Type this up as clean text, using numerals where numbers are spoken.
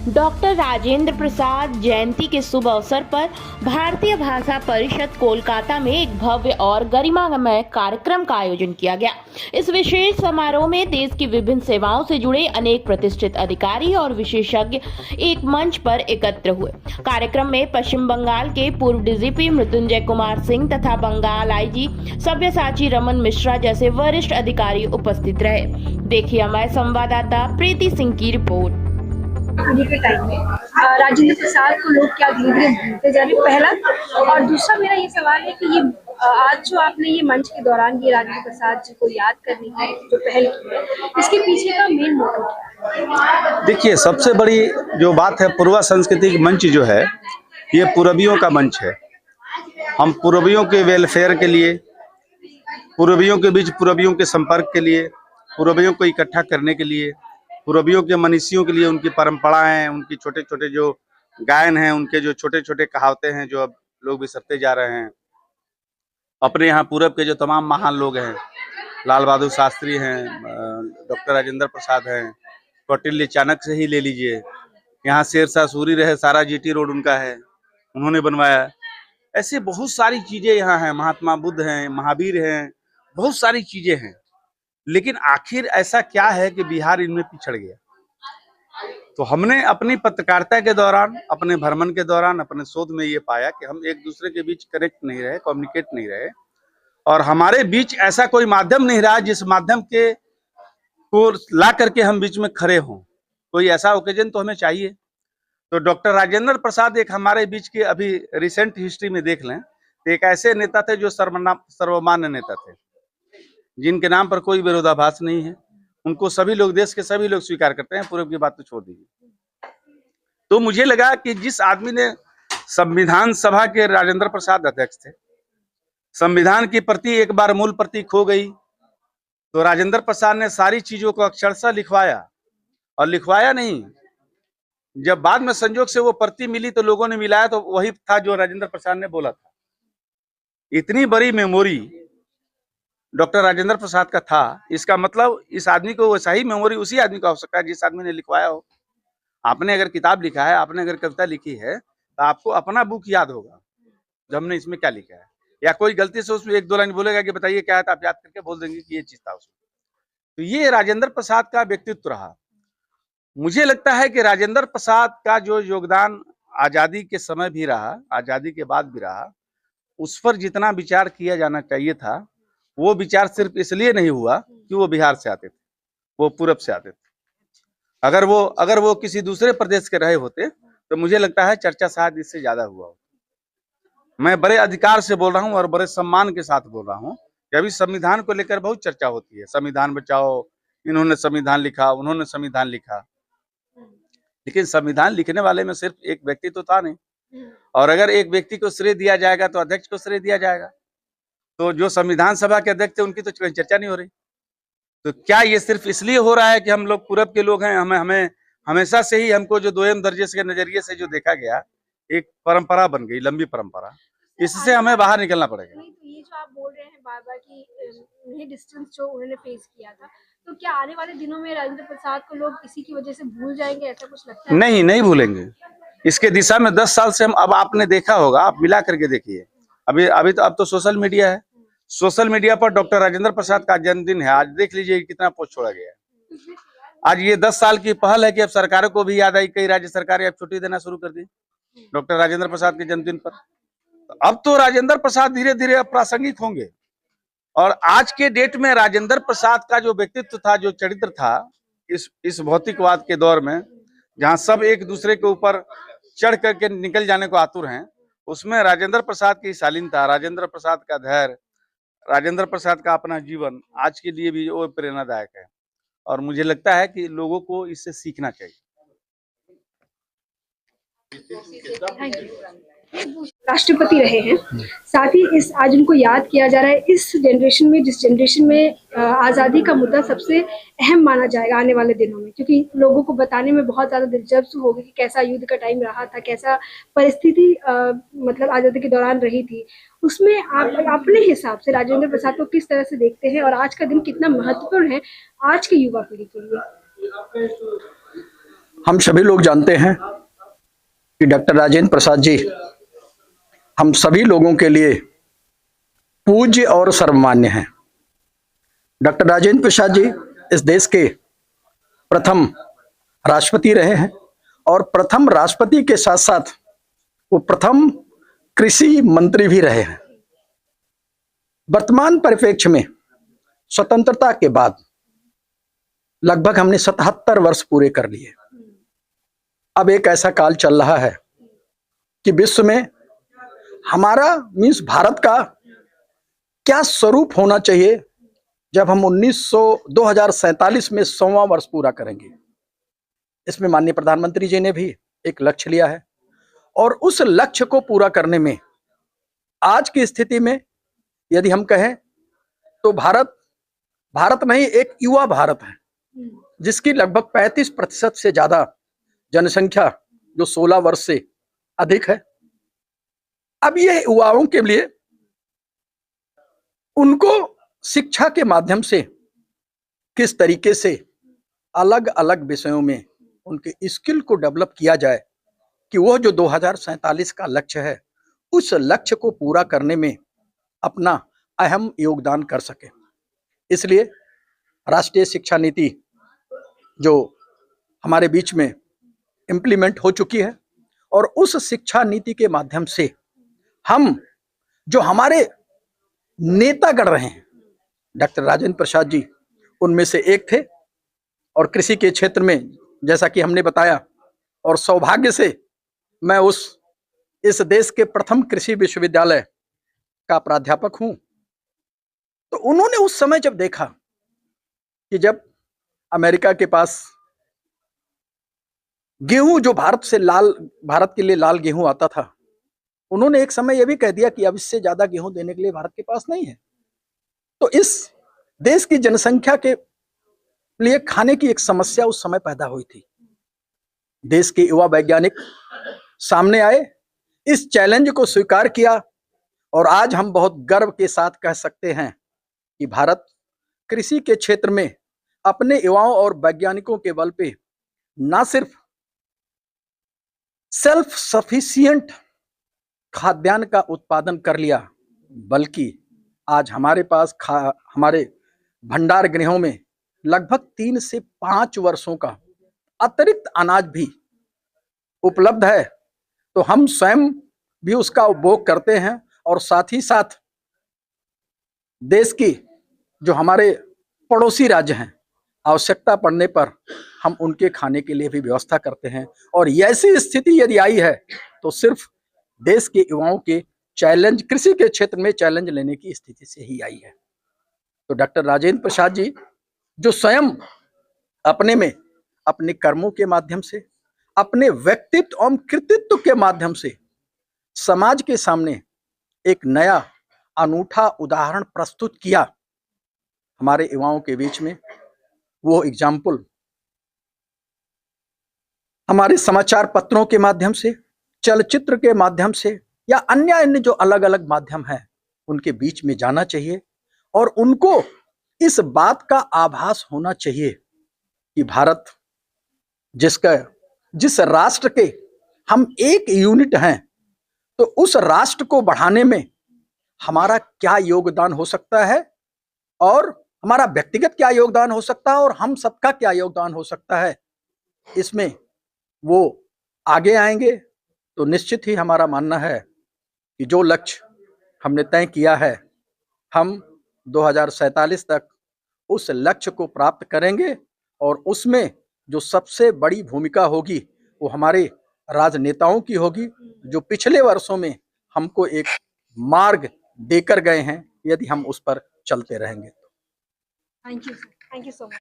Doctor Rajendra Prasad जयंती के शुभ अवसर पर भारतीय भाषा परिषद कोलकाता में एक भव्य और गरिमामय कार्यक्रम का आयोजन किया गया। इस विशेष समारोह में देश की विभिन्न सेवाओं से जुड़े अनेक प्रतिष्ठित अधिकारी और विशेषज्ञ एक मंच पर एकत्र हुए। कार्यक्रम में पश्चिम बंगाल के पूर्व डीजीपी मृत्युंजय कुमार सिंह तथा बंगाल आईजी सब्यसाची रमन मिश्रा जैसे वरिष्ठ अधिकारी उपस्थित रहे। देखिए हमारे संवाददाता प्रीति सिंह की रिपोर्ट। अभी के टाइम में राजेंद्र प्रसाद को लोग क्या धीरे धीरे भूलते जा रहे हैं, पहला। और दूसरा मेरा ये सवाल है कि ये आज जो आपने ये मंच के दौरान ये राजेंद्र प्रसाद जी को याद करने की जो पहल की है, इसके पीछे का मेन मोटिव क्या है? देखिए, सबसे बड़ी जो बात है, पूर्वा सांस्कृतिक मंच जो है ये पूर्वियों का मंच है। हम पूर्वियों के वेलफेयर के लिए, पूर्वियों के बीच पूर्वियों के संपर्क के लिए, पूर्वियों को इकट्ठा करने के लिए, पूर्वियों के मनीषियों के लिए, उनकी परंपराएं, उनकी छोटे छोटे जो गायन हैं, उनके जो छोटे छोटे कहावतें हैं जो अब लोग बिसरते जा रहे हैं। अपने यहाँ पूरब के जो तमाम महान लोग हैं, लाल बहादुर शास्त्री हैं, डॉक्टर राजेंद्र प्रसाद हैं, कौटिल्य चाणक्य से ही ले लीजिए, यहाँ शेरशाह सूरी रहे, सारा जीटी रोड उनका है, उन्होंने बनवाया। ऐसे बहुत सारी चीजें यहाँ हैं, महात्मा बुद्ध हैं, महावीर हैं, बहुत सारी चीजें हैं। लेकिन आखिर ऐसा क्या है कि बिहार इनमें पिछड़ गया? तो हमने अपनी पत्रकारिता के दौरान, अपने भ्रमण के दौरान, अपने शोध में ये पाया कि हम एक दूसरे के बीच कनेक्ट नहीं रहे, कम्युनिकेट नहीं रहे, और हमारे बीच ऐसा कोई माध्यम नहीं रहा जिस माध्यम के को ला करके हम बीच में खड़े हों। कोई ऐसा ओकेजन तो हमें चाहिए। तो डॉक्टर राजेंद्र प्रसाद एक हमारे बीच के, अभी रिसेंट हिस्ट्री में देख लें तो एक ऐसे नेता थे जो सर्वमान्य नेता थे, जिनके नाम पर कोई विरोधाभास नहीं है। उनको सभी लोग, देश के सभी लोग स्वीकार करते हैं, पूर्व की बात तो छोड़ दीजिए। तो मुझे लगा कि जिस आदमी ने, संविधान सभा के राजेंद्र प्रसाद अध्यक्ष थे, संविधान की प्रति एक बार मूल प्रति खो गई तो राजेंद्र प्रसाद ने सारी चीजों को अक्षरशः लिखवाया। और लिखवाया नहीं, जब बाद में संजोग से वो प्रति मिली तो लोगों ने मिलाया तो वही था जो राजेंद्र प्रसाद ने बोला था। इतनी बड़ी मेमोरी डॉक्टर राजेंद्र प्रसाद का था, इसका मतलब इस आदमी को वैसा ही मेमोरी उसी आदमी का हो सकता है जिस आदमी ने लिखवाया हो। आपने अगर किताब लिखा है, आपने अगर कविता लिखी है, तो आपको अपना बुक याद होगा जो हमने इसमें क्या लिखा है। या कोई गलती से उसमें एक दो लाइन बोलेगा कि बताइए क्या है, तो आप याद करके बोल देंगे कि ये चीज था उसमें। तो ये राजेंद्र प्रसाद का व्यक्तित्व रहा। मुझे लगता है कि राजेंद्र प्रसाद का जो योगदान आजादी के समय भी रहा, आजादी के बाद भी रहा, उस पर जितना विचार किया जाना चाहिए था, वो विचार सिर्फ इसलिए नहीं हुआ कि वो बिहार से आते थे, वो पूरब से आते थे। अगर वो किसी दूसरे प्रदेश के रहे होते तो मुझे लगता है चर्चा शायद इससे ज्यादा हुआ हो। मैं बड़े अधिकार से बोल रहा हूँ और बड़े सम्मान के साथ बोल रहा हूँ कि अभी संविधान को लेकर बहुत चर्चा होती है, संविधान बचाओ, इन्होंने संविधान लिखा, उन्होंने संविधान लिखा। लेकिन संविधान लिखने वाले में सिर्फ एक व्यक्ति तो था नहीं, और अगर एक व्यक्ति को श्रेय दिया जाएगा तो अध्यक्ष को श्रेय दिया जाएगा। तो जो संविधान सभा के अध्यक्ष थे उनकी तो चर्चा नहीं हो रही। तो क्या ये सिर्फ इसलिए हो रहा है कि हम लोग पूरब के लोग हैं, हमें हमेशा से ही हमको जो दोयम दर्जे के नजरिए से जो देखा गया, एक परंपरा बन गई, लंबी परंपरा, इससे हमें बाहर निकलना पड़ेगा। तो ये जो आप बोल रहे हैं बार बार कि उन्हें डिस्टेंस जो उन्होंने फेस किया था, तो क्या आने वाले दिनों में राजेंद्र प्रसाद को लोग इसी की वजह से भूल जाएंगे, ऐसा कुछ लगता है? नहीं भूलेंगे। इसके दिशा में 10 साल से हम, अब आपने देखा होगा, आप मिला करके देखिए, अभी तो अब तो सोशल मीडिया है, सोशल मीडिया पर डॉक्टर राजेंद्र प्रसाद का जन्मदिन है, आज देख लीजिए कितना पोस्ट छोड़ा गया है। आज ये 10 साल की पहल है कि अब सरकारों को भी याद आई, कई राज्य सरकारें अब छुट्टी देना शुरू कर दी डॉक्टर राजेंद्र प्रसाद के जन्मदिन पर। अब तो राजेंद्र प्रसाद धीरे धीरे अप्रासंगिक होंगे। और आज के डेट में राजेंद्र प्रसाद का जो व्यक्तित्व था, जो चरित्र था, इस भौतिकवाद के दौर में जहां सब एक दूसरे के ऊपर चढ़ करके निकल जाने को आतुर हैं, उसमें राजेंद्र प्रसाद की शालीनता, राजेंद्र प्रसाद का धैर्य, राजेंद्र प्रसाद का अपना जीवन आज के लिए भी वो प्रेरणादायक है। और मुझे लगता है कि लोगों को इससे सीखना चाहिए। राष्ट्रपति रहे हैं, साथ ही इस आज उनको याद किया जा रहा है। इस जनरेशन में, जिस जनरेशन में आज़ादी का मुद्दा सबसे अहम माना जाएगा आने वाले दिनों में, क्योंकि लोगों को बताने में बहुत ज़्यादा दिलचस्प होगी कि कैसा युद्ध का टाइम रहा था, कैसा परिस्थिति मतलब आज़ादी के दौरान रही थी। उसमें आप अपने हिसाब से राजेंद्र प्रसाद को किस तरह से देखते हैं और आज का दिन कितना महत्वपूर्ण है आज की युवा पीढ़ी के लिए? हम सभी लोग जानते हैं कि डॉक्टर राजेंद्र प्रसाद जी हम सभी लोगों के लिए पूज्य और सर्वमान्य हैं। डॉक्टर राजेंद्र प्रसाद जी इस देश के प्रथम राष्ट्रपति रहे हैं और प्रथम राष्ट्रपति के साथ साथ वो प्रथम कृषि मंत्री भी रहे हैं। वर्तमान परिप्रेक्ष्य में स्वतंत्रता के बाद लगभग हमने 77 वर्ष पूरे कर लिए। अब एक ऐसा काल चल रहा है कि विश्व में हमारा मीन्स भारत का क्या स्वरूप होना चाहिए जब हम 2047 में 100वां वर्ष पूरा करेंगे। इसमें माननीय प्रधानमंत्री जी ने भी एक लक्ष्य लिया है और उस लक्ष्य को पूरा करने में आज की स्थिति में यदि हम कहें तो भारत नहीं, एक युवा भारत है जिसकी लगभग 35% से ज्यादा जनसंख्या जो 16 वर्ष से अधिक है। अब ये युवाओं के लिए उनको शिक्षा के माध्यम से किस तरीके से अलग अलग विषयों में उनके स्किल को डेवलप किया जाए कि वो जो 2047 का लक्ष्य है उस लक्ष्य को पूरा करने में अपना अहम योगदान कर सके। इसलिए राष्ट्रीय शिक्षा नीति जो हमारे बीच में इम्प्लीमेंट हो चुकी है और उस शिक्षा नीति के माध्यम से हम जो हमारे नेतागण रहे हैं, डॉक्टर राजेंद्र प्रसाद जी उनमें से एक थे और कृषि के क्षेत्र में जैसा कि हमने बताया, और सौभाग्य से मैं इस देश के प्रथम कृषि विश्वविद्यालय का प्राध्यापक हूं। तो उन्होंने उस समय जब देखा कि जब अमेरिका के पास गेहूं जो भारत के लिए लाल गेहूं आता था, उन्होंने एक समय यह भी कह दिया कि अब इससे ज्यादा गेहूं देने के लिए भारत के पास नहीं है। तो इस देश की जनसंख्या के लिए खाने की एक समस्या उस समय पैदा हुई थी। देश के युवा वैज्ञानिक सामने आए, इस चैलेंज को स्वीकार किया और आज हम बहुत गर्व के साथ कह सकते हैं कि भारत कृषि के क्षेत्र में अपने युवाओं और वैज्ञानिकों के बल पे ना सिर्फ सेल्फ सफिशिएंट खाद्यान्न का उत्पादन कर लिया, बल्कि आज हमारे पास हमारे भंडार गृहों में लगभग 3 से 5 वर्षों का अतिरिक्त अनाज भी उपलब्ध है। तो हम स्वयं भी उसका उपभोग करते हैं और साथ ही साथ देश की जो हमारे पड़ोसी राज्य हैं, आवश्यकता पड़ने पर हम उनके खाने के लिए भी व्यवस्था करते हैं। और ऐसी स्थिति यदि आई है तो सिर्फ देश के युवाओं के चैलेंज, कृषि के क्षेत्र में चैलेंज लेने की स्थिति से ही आई है। तो डॉक्टर राजेंद्र प्रसाद जी जो स्वयं अपने में अपने कर्मों के माध्यम से, अपने व्यक्तित्व और कृतित्व के माध्यम से समाज के सामने एक नया अनूठा उदाहरण प्रस्तुत किया हमारे युवाओं के बीच में, वो एग्जाम्पल हमारे समाचार पत्रों के माध्यम से, चलचित्र के माध्यम से या अन्य जो अलग अलग माध्यम हैं उनके बीच में जाना चाहिए और उनको इस बात का आभास होना चाहिए कि भारत जिस राष्ट्र के हम एक यूनिट हैं, तो उस राष्ट्र को बढ़ाने में हमारा क्या योगदान हो सकता है और हमारा व्यक्तिगत क्या योगदान हो सकता है और हम सबका क्या योगदान हो सकता है, इसमें वो आगे आएंगे। तो निश्चित ही हमारा मानना है कि जो लक्ष्य हमने तय किया है, हम 2047 तक उस लक्ष्य को प्राप्त करेंगे और उसमें जो सबसे बड़ी भूमिका होगी वो हमारे राजनेताओं की होगी, जो पिछले वर्षों में हमको एक मार्ग देकर गए हैं। यदि हम उस पर चलते रहेंगे। Thank you so much.